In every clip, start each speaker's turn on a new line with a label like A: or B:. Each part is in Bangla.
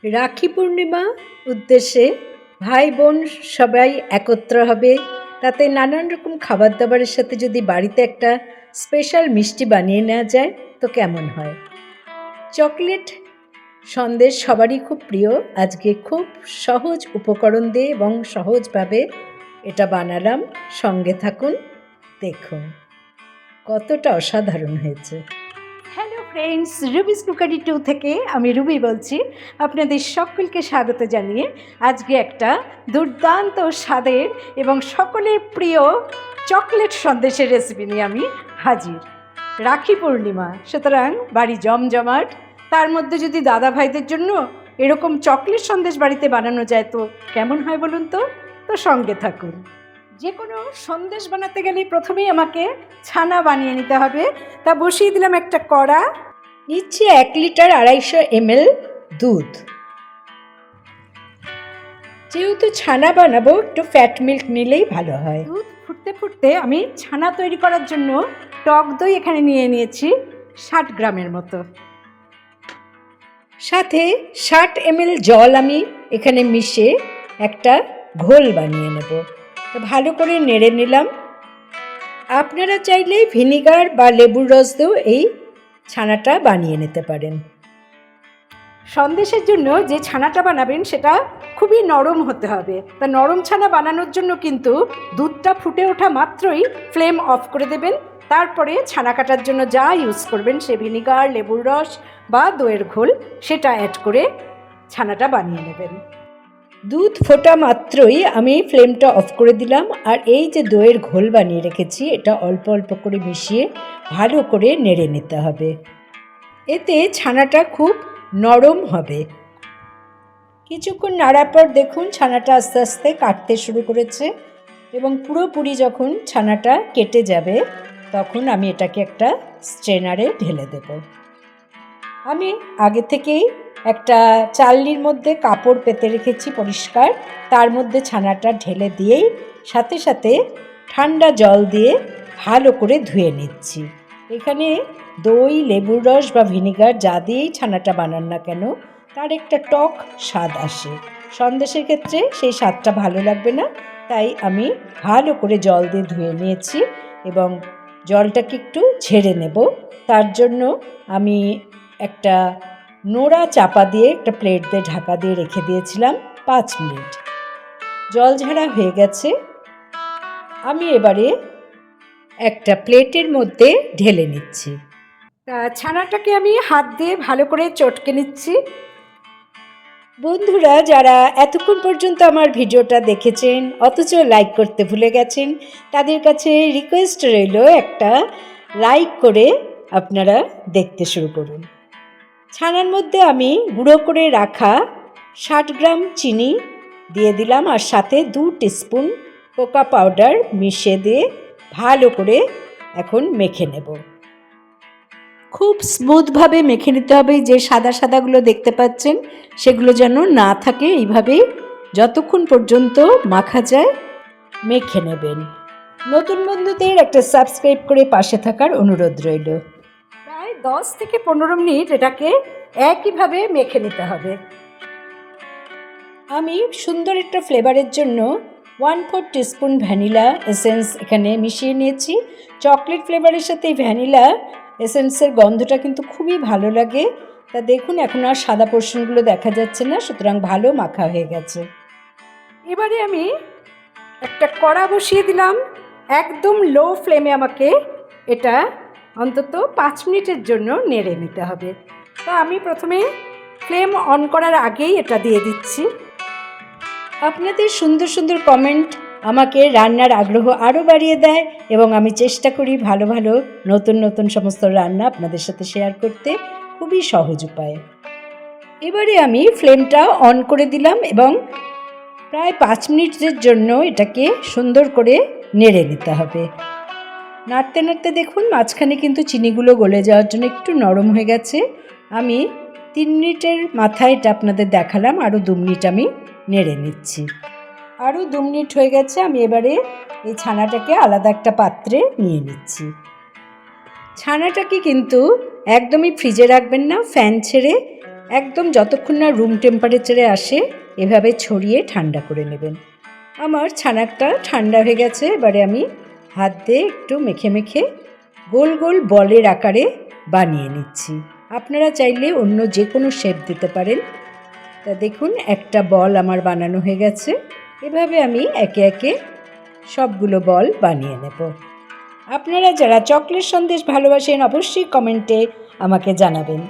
A: রাখি পূর্ণিমা উদ্দেশ্যে ভাই বোন সবাই একত্র হবে, তাতে নানান রকম খাবার দাবারের সাথে যদি বাড়িতে একটা স্পেশাল মিষ্টি বানিয়ে নেওয়া যায় তো কেমন হয়। চকলেট সন্দেশ সবারই খুব প্রিয়। আজকে খুব সহজ উপকরণ দিয়ে এবং সহজভাবে এটা বানালাম। সঙ্গে থাকুন, দেখুন কতটা অসাধারণ হয়েছে। হ্যালো ফ্রেন্ডস, রুবিস কুকারি 2 থেকে আমি রুবি বলছি। আপনাদের সকলকে স্বাগত জানিয়ে আজকে একটা দুর্দান্ত স্বাদের এবং সকলের প্রিয় চকলেট সন্দেশের রেসিপি নিয়ে আমি হাজির। রাখি পূর্ণিমা, সুতরাং বাড়ি জমজমাট। তার মধ্যে যদি দাদা ভাইদের জন্য এরকম চকলেট সন্দেশ বাড়িতে বানানো যায় তো কেমন হয় বলুন তো? সঙ্গে থাকুন। যে কোনো সন্দেশ বানাতে গেলে প্রথমেই আমাকে ছানা বানিয়ে নিতে হবে। তা বসিয়ে দিলাম একটা কড়া, নিচ্ছি 1 লিটার 250 ml দুধ। যেহেতু ছানা বানাবো একটু ফ্যাট মিল্ক নিলেই ভালো হয়। দুধ ফুটতে ফুটতে আমি ছানা তৈরি করার জন্য টক দই এখানে নিয়ে নিয়েছি 60 গ্রামের মতো। সাথে 60 ml জল আমি এখানে মিশিয়ে একটা ঘোল বানিয়ে নেব। ভালো করে নেড়ে নিলাম। আপনারা চাইলে ভিনিগার বা লেবুর রস দিয়েও এই ছানাটা বানিয়ে নিতে পারেন। সন্দেশের জন্য যে ছানাটা বানাবেন সেটা খুবই নরম হতে হবে। তা নরম ছানা বানানোর জন্য কিন্তু দুধটা ফুটে ওঠা মাত্রই ফ্লেম অফ করে দেবেন। তারপরে ছানা কাটার জন্য যা ইউজ করবেন, সে ভিনিগার, লেবুর রস বা দইয়ের ঘোল, সেটা অ্যাড করে ছানাটা বানিয়ে নেবেন। দুধ ফোটা মাত্রই আমি ফ্লেমটা অফ করে দিলাম। আর এই যে দইয়ের ঘোল বানিয়ে রেখেছি, এটা অল্প অল্প করে মিশিয়ে ভালো করে নেড়ে নিতে হবে। এতে ছানাটা খুব নরম হবে। কিছুক্ষণ নাড়ার পর দেখুন ছানাটা আস্তে আস্তে কাটতে শুরু করেছে এবং পুরোপুরি যখন ছানাটা কেটে যাবে তখন আমি এটাকে একটা স্ট্রেনারে ঢেলে দেব। আমি আগে থেকেই একটা চালনির মধ্যে কাপড় পেতে রেখেছি পরিষ্কার, তার মধ্যে ছানাটা ঢেলে দিয়েই সাথে সাথে ঠান্ডা জল দিয়ে ভালো করে ধুয়ে নিচ্ছি। এখানে দই, লেবুর রস বা ভিনিগার যা দিয়েই ছানাটা বানান না কেন, তার একটা টক স্বাদ আসে। সন্দেশের ক্ষেত্রে সেই স্বাদটা ভালো লাগবে না, তাই আমি ভালো করে জল দিয়ে ধুয়ে নিয়েছি এবং জলটাকে একটু ঝেড়ে নেব। তার জন্য আমি একটা নোড়া চাপা দিয়ে একটা প্লেট দিয়ে ঢাকা দিয়ে রেখে দিয়েছিলাম 5 মিনিট। জল ঝাড়া হয়ে গেছে। আমি এবারে একটা প্লেটের মধ্যে ঢেলে নিচ্ছি। ছানাটাকে আমি হাত দিয়ে ভালো করে চটকে নিচ্ছি। বন্ধুরা যারা এতক্ষণ পর্যন্ত আমার ভিডিওটা দেখেছেন অথচ লাইক করতে ভুলে গেছেন, তাদের কাছে রিকোয়েস্ট রইল একটা লাইক করে আপনারা দেখতে শুরু করুন। ছানার মধ্যে আমি গুঁড়ো করে রাখা 60 গ্রাম চিনি দিয়ে দিলাম আর সাথে 2 টিস্পুন কোকো পাউডার মিশিয়ে দিয়ে ভালো করে এখন মেখে নেব। খুব স্মুথভাবে মেখে নিতে হবে। যে সাদা সাদাগুলো দেখতে পাচ্ছেন সেগুলো যেন না থাকে। এইভাবেই যতক্ষণ পর্যন্ত মাখা যায় মেখে নেবেন। নতুন বন্ধুদের একটা সাবস্ক্রাইব করে পাশে থাকার অনুরোধ রইল। প্রায় 10 থেকে 15 মিনিট এটাকে একইভাবে মেখে নিতে হবে। আমি সুন্দর একটা ফ্লেভারের জন্য 1/4 টিস্পুন ভ্যানিলা এসেন্স এখানে মিশিয়ে নিয়েছি। চকলেট ফ্লেভারের সাথে এই ভ্যানিলা এসেন্সের গন্ধটা কিন্তু খুবই ভালো লাগে। তা দেখুন এখন আর সাদা পোর্শনগুলো দেখা যাচ্ছে না, সুতরাং ভালো মাখা হয়ে গেছে। এবারে আমি একটা কড়া বসিয়ে দিলাম। একদম লো ফ্লেমে আমাকে এটা অন্তত 5 মিনিটের জন্য নেড়ে নিতে হবে। তো আমি প্রথমে ফ্লেম অন করার আগেই এটা দিয়ে দিচ্ছি। আপনাদের সুন্দর সুন্দর কমেন্ট আমাকে রান্নার আগ্রহ আরও বাড়িয়ে দেয় এবং আমি চেষ্টা করি ভালো ভালো নতুন নতুন সমস্ত রান্না আপনাদের সাথে শেয়ার করতে খুবই সহজ উপায়ে। এবারে আমি ফ্লেমটা অন করে দিলাম এবং প্রায় 5 মিনিটের জন্য এটাকে সুন্দর করে নেড়ে নিতে হবে। নাড়তে নাড়তে দেখুন মাঝখানে কিন্তু চিনিগুলো গলে যাওয়ার জন্য একটু নরম হয়ে গেছে। আমি 3 মিনিটের মাথায় এটা আপনাদের দেখালাম, আরও 2 মিনিট আমি নেড়ে নিচ্ছি। আরও 2 মিনিট হয়ে গেছে। আমি এবারে এই ছানাটাকে আলাদা একটা পাত্রে নিয়ে নিচ্ছি। ছানাটাকে কিন্তু একদমই ফ্রিজে রাখবেন না, ফ্যান ছেড়ে একদম যতক্ষণ না রুম টেম্পারেচারে আসে এভাবে ছড়িয়ে ঠান্ডা করে নেবেন। আমার ছানাটা ঠান্ডা হয়ে গেছে। এবারে আমি হাত দিয়ে একটু মেখে মেখে গোল গোল বলের আকারে বানিয়ে নিচ্ছি। আপনারা চাইলে অন্য যে কোনো শেপ দিতে পারেন। তা দেখুন একটা বল আমার বানানো হয়ে গেছে। এভাবে আমি একে একে সবগুলো বল বানিয়ে নেব। আপনারা যারা চকলেট সন্দেশ ভালোবাসেন অবশ্যই কমেন্টে আমাকে জানাবেন।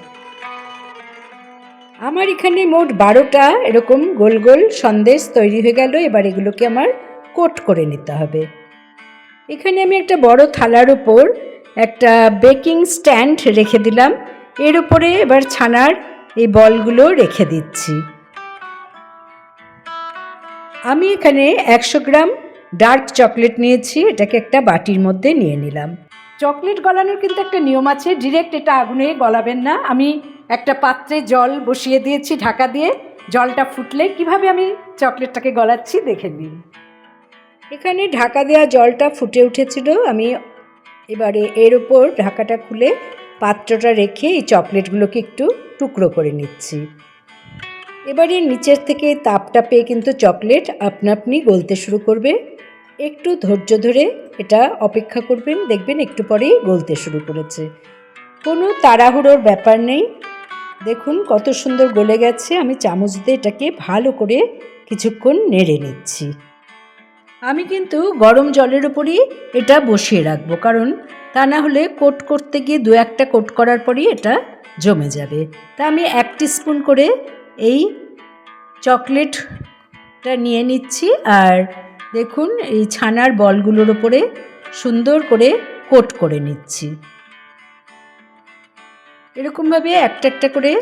A: আমার এখানে মোট 12টা এরকম গোল গোল সন্দেশ তৈরি হয়ে গেল। এবার এগুলোকে আমার কোট করে নিতে হবে। এখানে আমি একটা বড় থালার উপর একটা বেকিং স্ট্যান্ড রেখে দিলাম। এর উপরে এবার ছানার এই বলগুলো রেখে দিচ্ছি। আমি এখানে 100 গ্রাম ডার্ক চকলেট নিয়েছি। এটাকে একটা বাটির মধ্যে নিয়ে নিলাম। চকলেট গলানোর কিন্তু একটা নিয়ম আছে, ডিরেক্ট এটা আগুনে গলাবেন না। আমি একটা পাত্রে জল বসিয়ে দিয়েছি ঢাকা দিয়ে। জলটা ফুটলে কিভাবে আমি চকলেটটাকে গলাচ্ছি দেখে নিন। এখানে ঢাকা দেওয়া জলটা ফুটে উঠেছিল। আমি এবারে এর ওপর ঢাকাটা খুলে পাত্রটা রেখে এই চকলেটগুলোকে একটু টুকরো করে নিচ্ছি। এবারে নিচের থেকে তাপটা পেয়ে কিন্তু চকলেট আপনা আপনি গলতে শুরু করবে। একটু ধৈর্য ধরে এটা অপেক্ষা করবেন, দেখবেন একটু পরেই গলতে শুরু করেছে। কোনো তাড়াহুড়োর ব্যাপার নেই। দেখুন কত সুন্দর গলে গেছে। আমি চামচ দিয়ে এটাকে ভালো করে কিছুক্ষণ নেড়ে নিচ্ছি। আমি কিন্তু গরম জলের উপরই এটা বসিয়ে রাখবো, কারণ তা না হলে কোট করতে গিয়ে 2-1টা কোট করার পরই এটা জমে যাবে। তা আমি 1 টিস্পুন করে এই চকলেটটা নিয়ে নিচ্ছি। আর দেখুন এই ছানার বলগুলোর ওপরে সুন্দর করে কোট করে নিচ্ছি। এরকমভাবে একটা একটা করে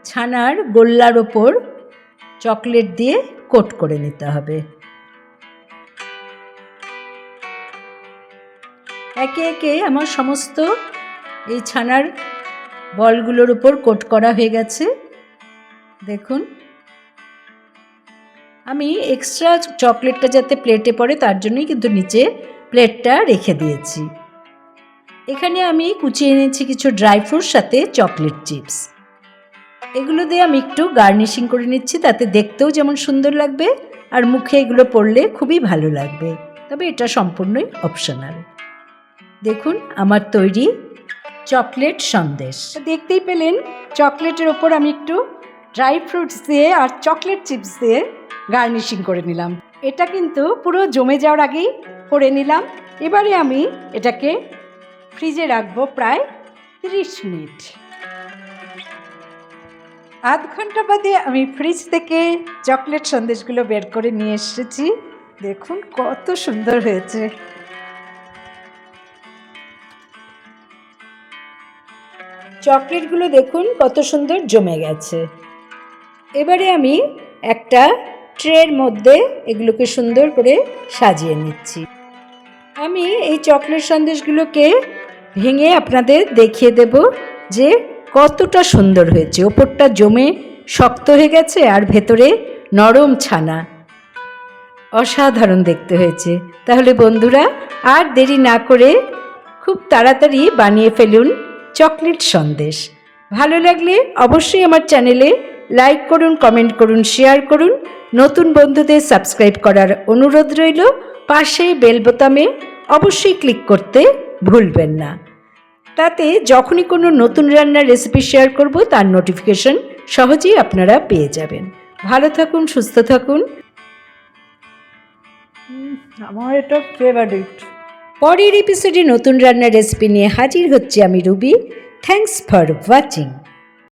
A: ছানার গোল্লার ওপর চকলেট দিয়ে কোট করে নিতে হবে। একে একে আমার সমস্ত এই ছানার বলগুলোর উপর কোট করা হয়ে গেছে। দেখুন আমি এক্সট্রা চকলেটটা যাতে প্লেটে পড়ে তার জন্যই কিন্তু নিচে প্লেটটা রেখে দিয়েছি। এখানে আমি কুচিয়ে নিয়েছি কিছু ড্রাই ফ্রুট সাথে চকলেট চিপস। এগুলো দিয়ে আমি একটু গার্নিশিং করে নিচ্ছি, তাতে দেখতেও যেমন সুন্দর লাগবে আর মুখে এগুলো পড়লে খুবই ভালো লাগবে। তবে এটা সম্পূর্ণই অপশনাল। দেখুন আমার তৈরি চকলেট সন্দেশ। দেখতেই পেলেন চকলেটের ওপর আমি একটু ড্রাই ফ্রুটস দিয়ে আর চকলেট চিপস দিয়ে গার্নিশিং করে নিলাম। এটা কিন্তু পুরো জমে যাওয়ার আগেই করে নিলাম। এবারে আমি এটাকে ফ্রিজে রাখবো প্রায় 30 মিনিট। আধ ঘন্টা বাদে আমি ফ্রিজ থেকে চকলেট সন্দেশগুলো বের করে নিয়ে এসেছি। দেখুন কত সুন্দর হয়েছে। চকলেটগুলো দেখুন কত সুন্দর জমে গেছে। এবারে আমি একটা ট্রের মধ্যে এগুলোকে সুন্দর করে সাজিয়ে নিচ্ছি। আমি এই চকলেট সন্দেশগুলোকে ভেঙে আপনাদের দেখিয়ে দেব যে কতটা সুন্দর হয়েছে। ওপরটা জমে শক্ত হয়ে গেছে আর ভেতরে নরম ছানা। অসাধারণ দেখতে হয়েছে। তাহলে বন্ধুরা আর দেরি না করে খুব তাড়াতাড়ি বানিয়ে ফেলুন চকলেট সন্দেশ। ভালো লাগলে অবশ্যই আমার চ্যানেলে লাইক করুন, কমেন্ট করুন, শেয়ার করুন। নতুন বন্ধুদের সাবস্ক্রাইব করার অনুরোধ রইল। পাশে বেল বোতামে অবশ্যই ক্লিক করতে ভুলবেন না। তাতে যখনই কোনো নতুন রান্নার রেসিপি শেয়ার করব তার নোটিফিকেশন সহজেই আপনারা পেয়ে যাবেন। ভালো থাকুন, সুস্থ থাকুন। আমার এটা ফেভারিট। পরের এপিসোডে নতুন রান্নার রেসিপি নিয়ে হাজির হচ্ছি আমি রুবি। Thanks for watching.